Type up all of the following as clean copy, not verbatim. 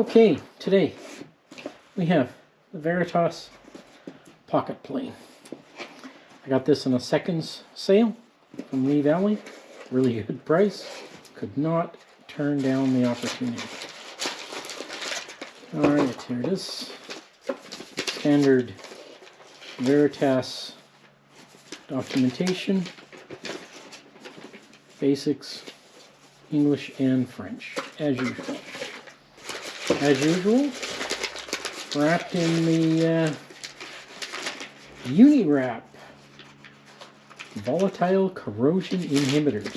Okay, today we have the Veritas pocket plane. I got this in a seconds sale from Lee Valley. Really good price. Could not turn down the opportunity. Alright, here it is. Standard Veritas documentation. Basics, English and French, as usual. As usual, wrapped in the Uni-Wrap volatile corrosion inhibitors.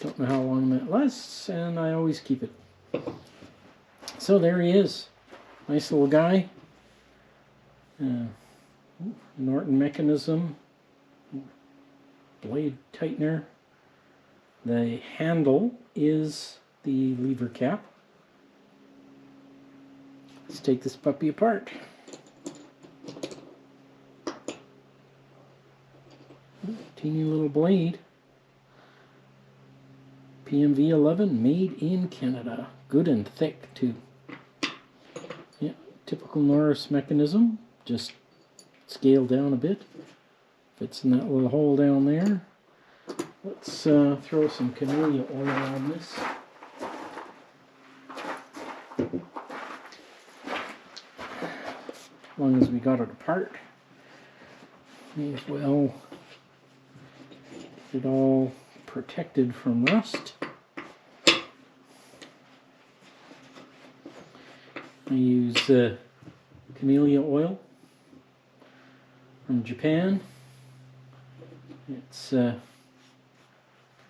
Don't know how long that lasts, and I always keep it. So there he is. Nice little guy. Norton mechanism. Blade tightener. The handle is the lever cap. Let's take this puppy apart. Teeny little blade. PMV 11, made in Canada. Good and thick too. Yeah, typical Norris mechanism. Just scaled down a bit. Fits in that little hole down there. Let's throw some camellia oil on this. As long as we got it apart, may as well get it all protected from rust. I use camellia oil from Japan. It's pretty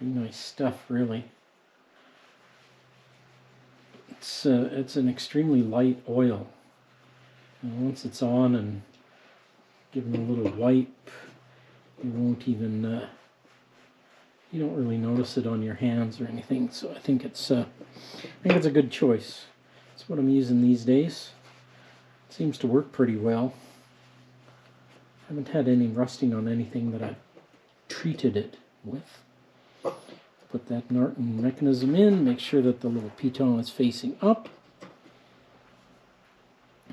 nice stuff, really. It's an extremely light oil. And once it's on and given a little wipe, you won't even you don't really notice it on your hands or anything. So I think it's a good choice. That's what I'm using these days. It seems to work pretty well. I haven't had any rusting on anything that I've treated it with. Put that Norton mechanism in, make sure that the little piton is facing up.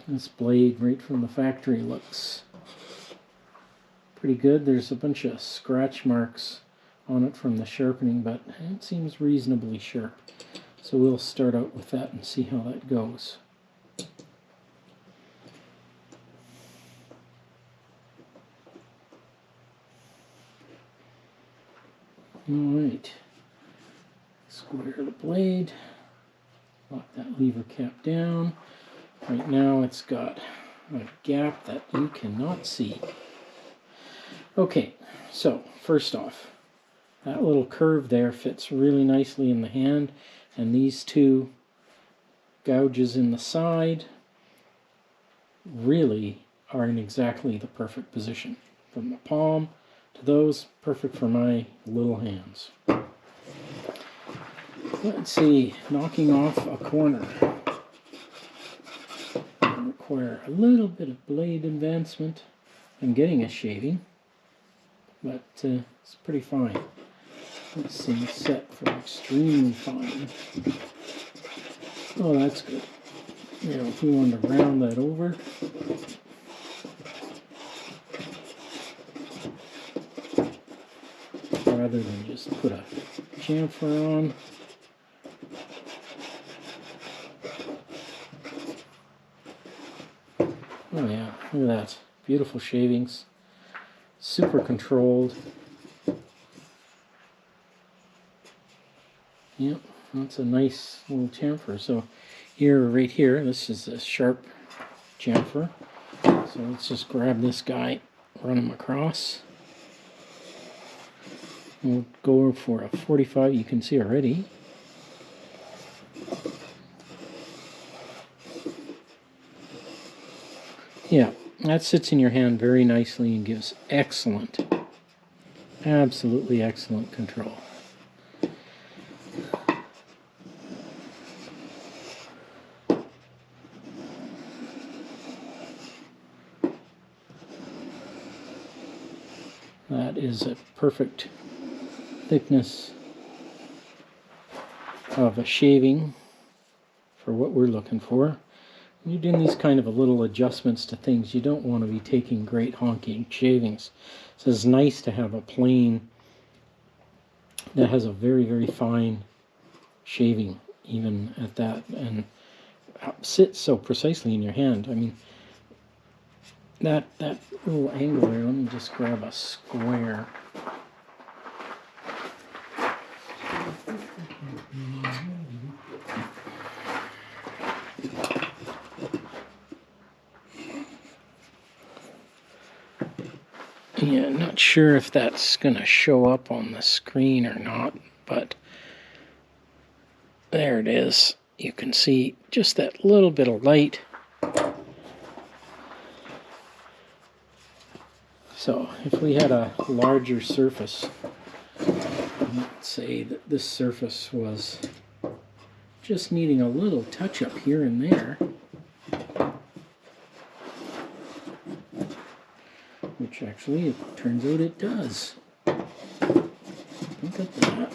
This blade right from the factory looks pretty good. There's a bunch of scratch marks on it from the sharpening, but it seems reasonably sharp. So we'll start out with that and see how that goes. Alright, square the blade, lock that lever cap down. Right now it's got a gap that you cannot see. Okay, so first off, that little curve there fits really nicely in the hand, and these two gouges in the side really are in exactly the perfect position. From the palm to those, perfect for my little hands. Let's see, knocking off a corner. Require a little bit of blade advancement. I'm getting a shaving, but it's pretty fine. This thing's set for extremely fine. Oh, that's good. You know, if we wanted to round that over, rather than just put a chamfer on. Oh yeah, look at that. Beautiful shavings. Super controlled. Yep, that's a nice little chamfer. So here, right here, this is a sharp chamfer. So let's just grab this guy, run him across. We'll go for a 45, you can see already. Yeah, that sits in your hand very nicely and gives excellent, absolutely excellent control. That is a perfect thickness of a shaving for what we're looking for. When you're doing these kind of little adjustments to things, you don't want to be taking great honking shavings. So it's nice to have a plane that has a very, very fine shaving, even at that, and sits so precisely in your hand. I mean, that little angle there, let me just grab a square. Yeah, not sure if that's going to show up on the screen or not, but there it is. You can see just that little bit of light. So if we had a larger surface, let's say that this surface was just needing a little touch-up here and there, which actually it turns out it does. Look at that.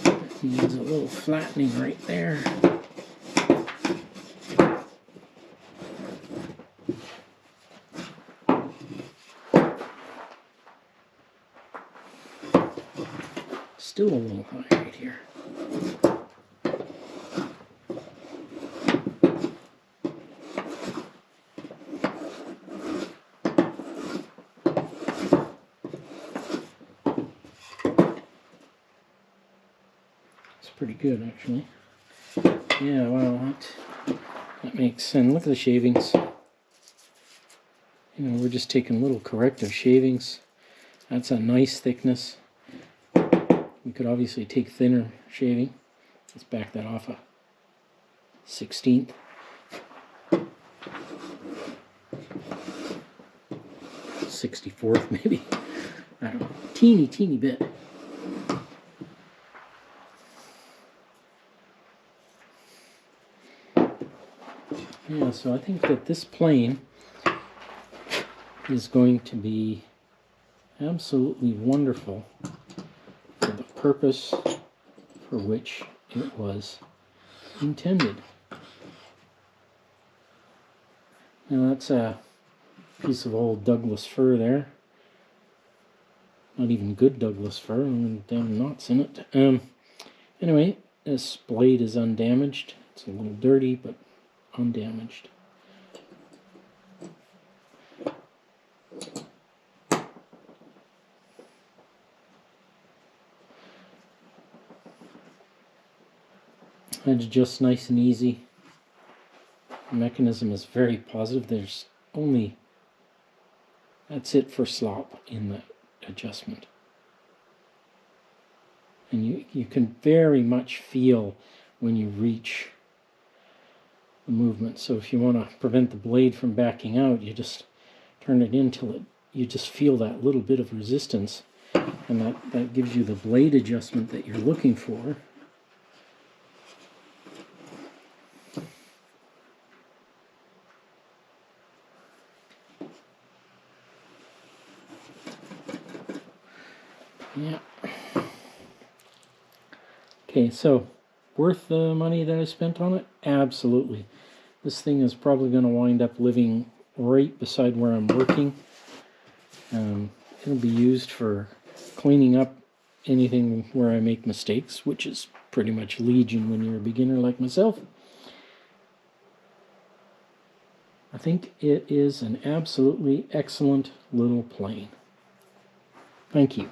That needs a little flattening right there. Still a little high right here. It's pretty good, actually. Yeah, well, that makes sense. Look at the shavings. You know, we're just taking little corrective shavings. That's a nice thickness. We could obviously take thinner shaving. Let's back that off a 16th. 64th maybe. I don't know. Teeny bit. Yeah, so I think that this plane is going to be absolutely wonderful for the purpose for which it was intended. Now that's a piece of old Douglas fir there. Not even good Douglas fir, and damn knots in it. Anyway, this blade is undamaged. It's a little dirty, but undamaged. It's just nice and easy. The mechanism is very positive. There's only, that's it for slop in the adjustment. And you can very much feel when you reach the movement. So if you want to prevent the blade from backing out, you just turn it in till you just feel that little bit of resistance, and that gives you the blade adjustment that you're looking for. Yeah. Okay, so worth the money that I spent on it? Absolutely. This thing is probably going to wind up living right beside where I'm working. It'll be used for cleaning up anything where I make mistakes, which is pretty much legion when you're a beginner like myself. I think it is an absolutely excellent little plane. Thank you.